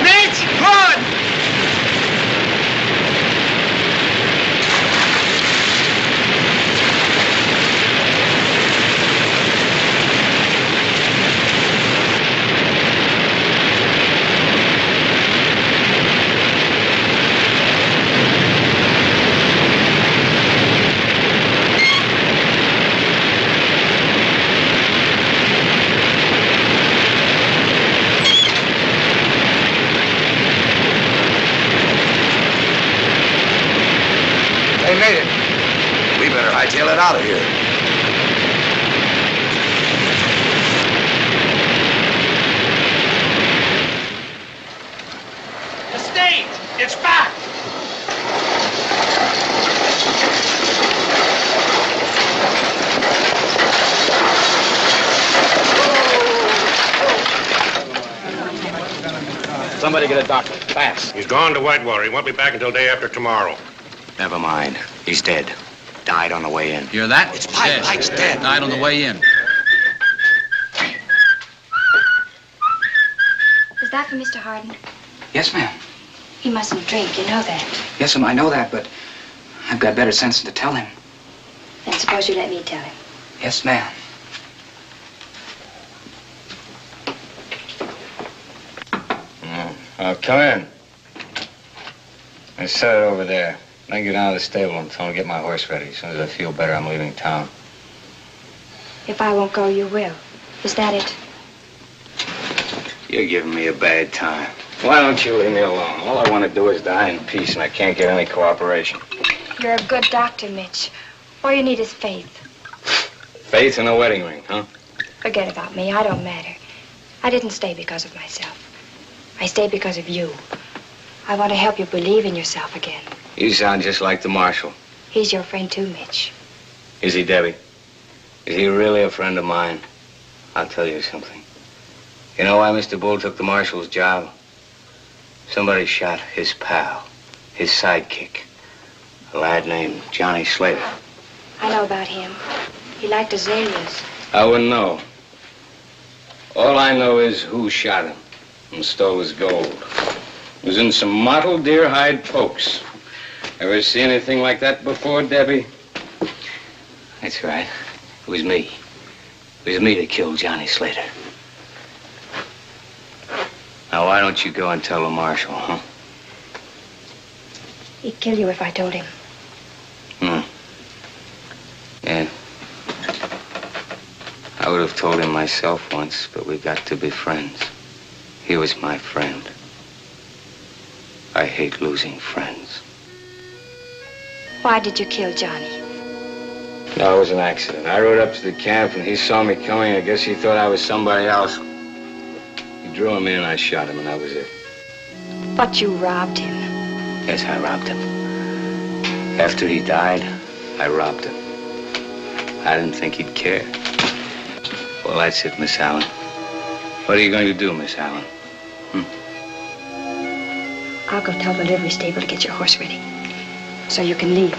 Mitch, good! They made it. We better hightail it out of here. The stage! It's back! Somebody get a doctor, fast. He's gone to Whitewater. He won't be back until day after tomorrow. Never mind. He's dead. Died on the way in. Hear that? It's Pike's dead. Died on the way in. Is that for Mr. Harden? Yes, ma'am. He mustn't drink, you know that. Yes, ma'am, I know that, but I've got better sense than to tell him. Then suppose you let me tell him. Yes, ma'am. Come in. I set it over there. Then get down to the stable and tell him to get my horse ready. As soon as I feel better, I'm leaving town. If I won't go, you will. Is that it? You're giving me a bad time. Why don't you leave me alone? All I want to do is die in peace, and I can't get any cooperation. You're a good doctor, Mitch. All you need is faith. Faith in a wedding ring, huh? Forget about me. I don't matter. I didn't stay because of myself. I stayed because of you. I want to help you believe in yourself again. You sound just like the marshal. He's your friend too, Mitch. Is he, Debbie? Is he really a friend of mine? I'll tell you something. You know why Mr. Bull took the marshal's job? Somebody shot his pal, his sidekick, a lad named Johnny Slater. I know about him. He liked azaleas. I wouldn't know. All I know is who shot him and stole his gold. It was in some mottled deer hide pokes. Ever see anything like that before, Debbie? That's right. It was me. It was me that killed Johnny Slater. Now, why don't you go and tell the marshal, huh? He'd kill you if I told him. Yeah. I would have told him myself once, but we got to be friends. He was my friend. I hate losing friends. Why did you kill Johnny? No, it was an accident. I rode up to the camp and he saw me coming. I guess he thought I was somebody else. He drew him in and I shot him and that was it. But you robbed him. Yes, I robbed him. After he died, I robbed him. I didn't think he'd care. Well, that's it, Miss Allen. What are you going to do, Miss Allen? I'll go tell the livery stable to get your horse ready, so you can leave.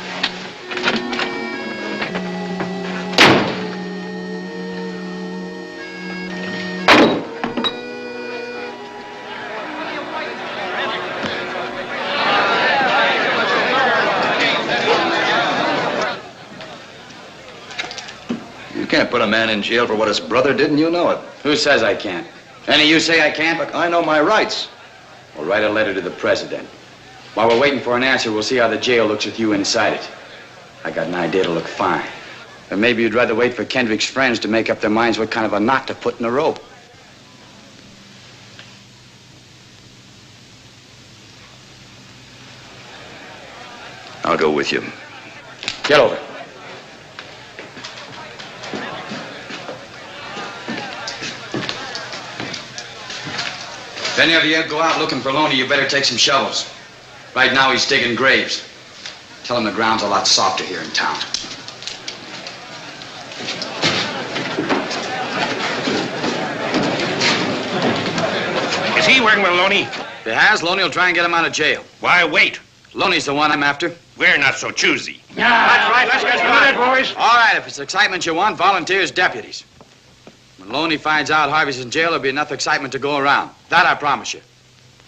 You can't put a man in jail for what his brother did, and you know it. Who says I can't? Any of you say I can't? Look, I know my rights. Well, write a letter to the president. While we're waiting for an answer, we'll see how the jail looks with you inside it. I got an idea to look fine. But maybe you'd rather wait for Kendrick's friends to make up their minds what kind of a knot to put in the rope. I'll go with you. Get over. If any of you go out looking for Loney, you better take some shovels. Right now, he's digging graves. Tell him the ground's a lot softer here in town. Is he working with Loney? If he has, Loney will try and get him out of jail. Why wait? Loney's the one I'm after. We're not so choosy. That's right. Let's get started, boys. All right, if it's excitement you want, volunteers, deputies. When Loney finds out Harvey's in jail, there'll be enough excitement to go around. That I promise you.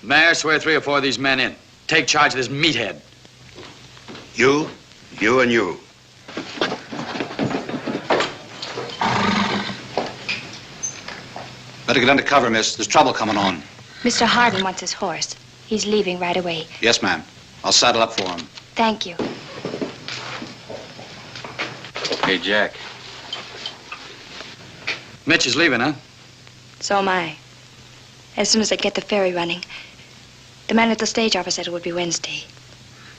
Mayor, swear 3 or 4 of these men in. Take charge of this meathead. You, and you. Better get under cover, miss. There's trouble coming on. Mr. Hardin wants his horse. He's leaving right away. Yes, ma'am. I'll saddle up for him. Thank you. Hey, Jack. Mitch is leaving, huh? So am I. As soon as I get the ferry running. The man at the stage office said it would be Wednesday.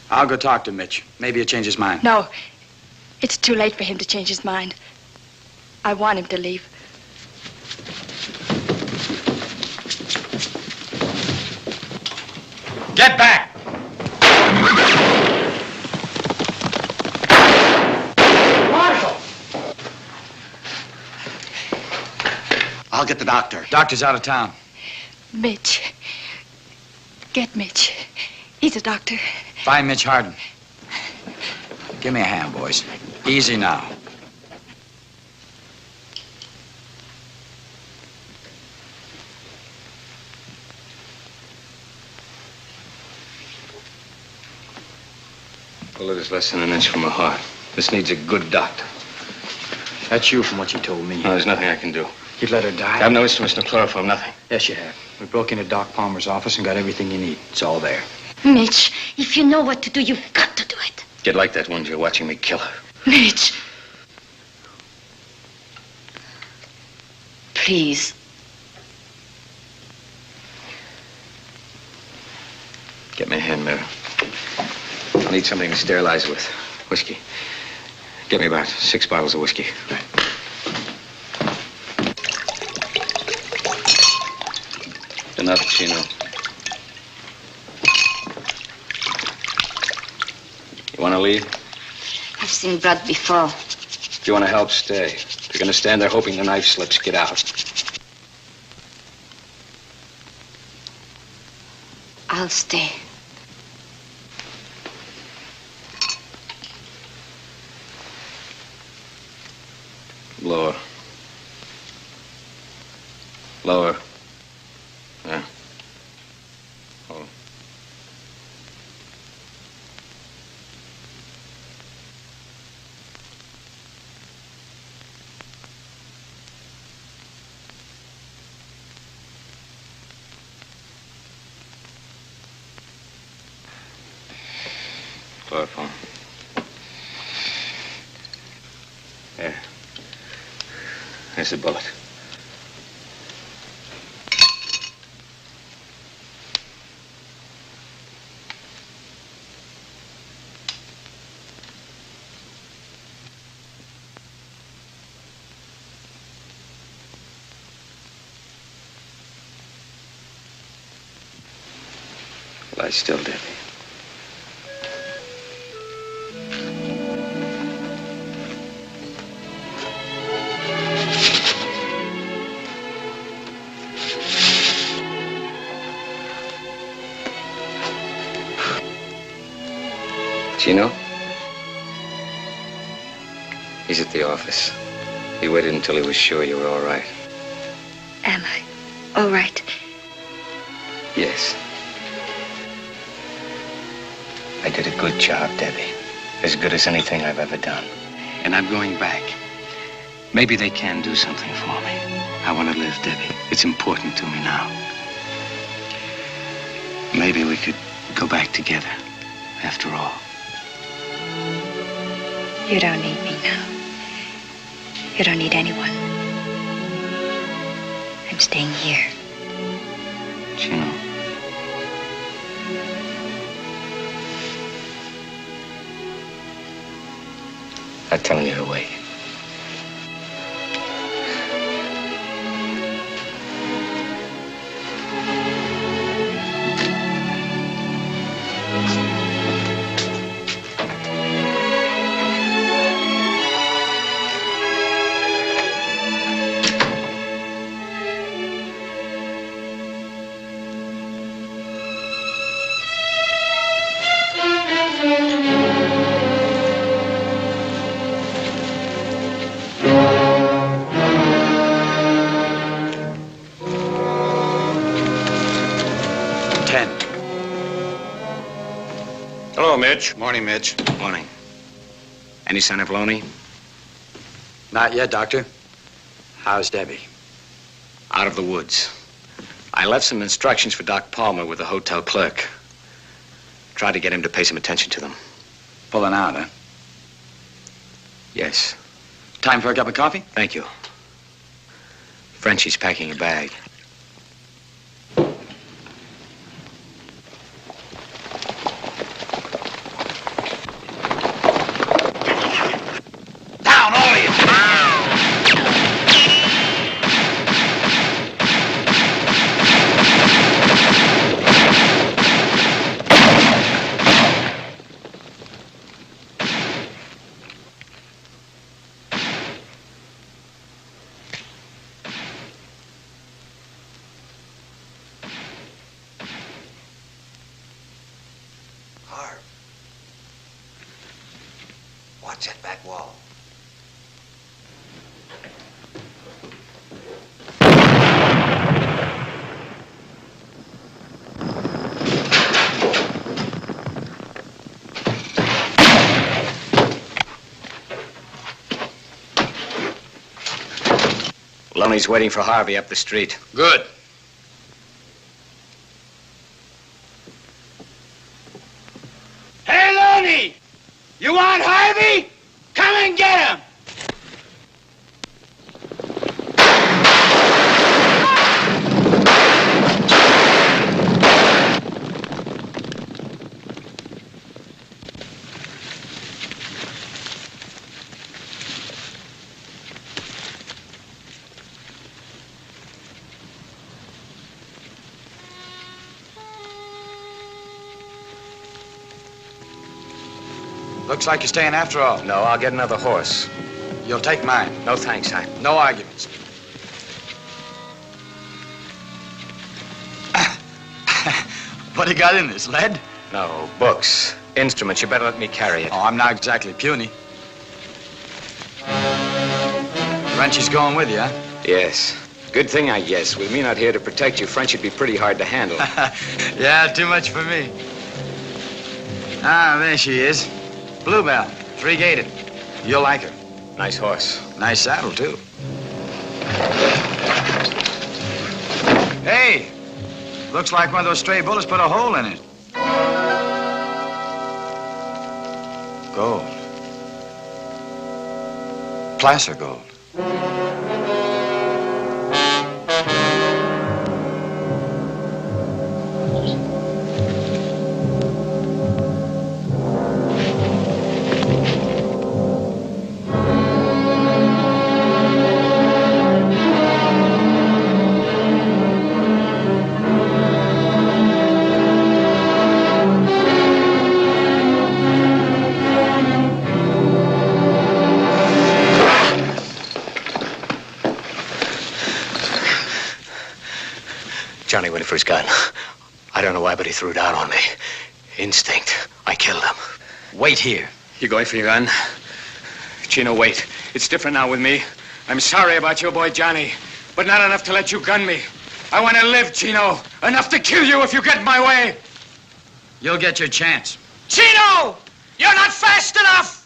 I'll go talk to Mitch. Maybe he'll change his mind. No. It's too late for him to change his mind. I want him to leave. Get back! Marshal! I'll get the doctor. Doctor's out of town. Mitch. Get Mitch. He's a doctor. Find Mitch Hardin. Give me a hand, boys. Easy now. Bullet is less than an inch from the heart. This needs a good doctor. That's you from what you told me. No, there's nothing I can do. You'd let her die? I have no instruments, no chloroform, nothing. Yes, you have. We broke into Doc Palmer's office and got everything you need. It's all there. Mitch, if you know what to do, you've got to do it. Get like that one you're watching me kill her. Mitch. Please. Get me a hand mirror. I need something to sterilize it with. Whiskey. Get me about 6 bottles of whiskey. Right. Enough, Chino. You want to leave? I've seen blood before. If you want to help, stay. If you're going to stand there hoping the knife slips, get out. I'll stay. Lower. Lower. Yeah. Hold. Chloroform. There. There's the bullet. Lie still, Debbie. Chino? He's at the office. He waited until he was sure you were all right. Am I all right? Yes. I did a good job, Debbie. As good as anything I've ever done. And I'm going back. Maybe they can do something for me. I want to live, Debbie. It's important to me now. Maybe we could go back together, after all. You don't need me now. You don't need anyone. I'm staying here. Chino. I'm telling you to wait. Hello, Mitch. Morning, Mitch. Morning. Any sign of Loney? Not yet, Doctor. How's Debbie? Out of the woods. I left some instructions for Doc Palmer with the hotel clerk. Tried to get him to pay some attention to them. Pulling out, huh? Yes. Time for a cup of coffee? Thank you. Frenchie's packing a bag. Down, all of you! Harv. Watch that back wall. Loney's waiting for Harvey up the street. Good. Hey, Loney! You want Harvey? Come and get him! Looks like you're staying after all. No, I'll get another horse. You'll take mine. No thanks, I... No arguments. What do you got in this, lead? No, books. Instruments. You better let me carry it. Oh, I'm not exactly puny. Frenchie's going with you, huh? Yes. Good thing, I guess. With me not here to protect you, Frenchie'd be pretty hard to handle. Yeah, too much for me. Ah, there she is. Bluebell, three-gated. You'll like her. Nice horse. Nice saddle, too. Hey, looks like one of those stray bullets put a hole in it. Gold. Placer gold. Johnny went for his gun. I don't know why, but he threw it out on me. Instinct. I killed him. Wait here. You going for your gun? Chino, wait. It's different now with me. I'm sorry about your boy Johnny, but not enough to let you gun me. I want to live, Chino. Enough to kill you if you get in my way. You'll get your chance. Chino! You're not fast enough!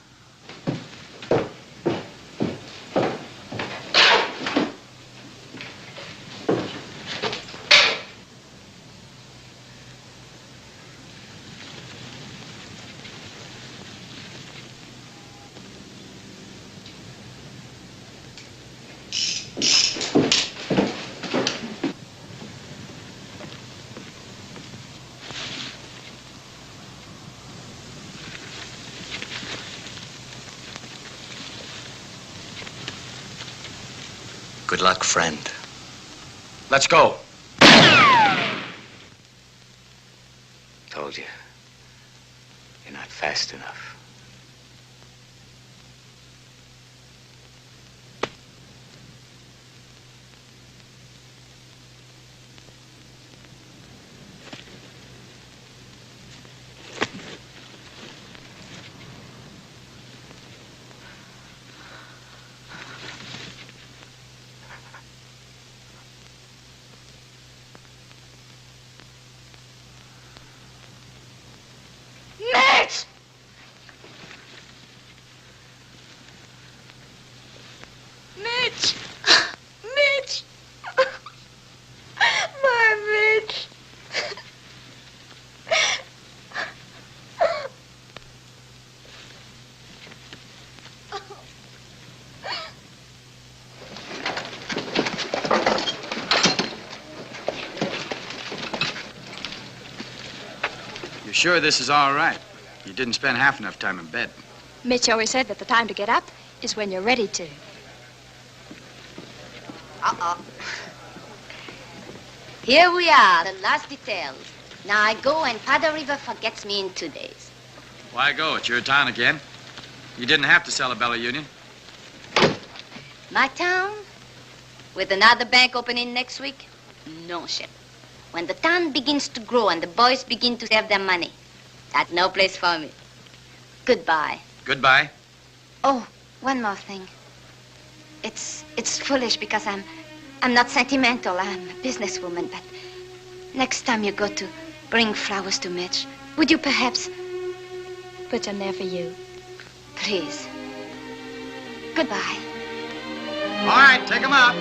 Good luck, friend. Let's go. Told you. You're not fast enough. Mitch! sure this is all right? You didn't spend half enough time in bed. Mitch always said that the time to get up is when you're ready to. Uh-oh. Here we are, the last details. Now I go and Powder River forgets me in 2 days. Why go? It's your town again. You didn't have to sell a Bella Union. My town? With another bank opening next week? No, Shep. When the town begins to grow and the boys begin to save their money, that's no place for me. Goodbye. Goodbye. Oh, one more thing. It's foolish because I'm not sentimental. I'm a businesswoman, but next time you go to bring flowers to Mitch, would you perhaps put them there for you? Please. Goodbye. All right, take them out.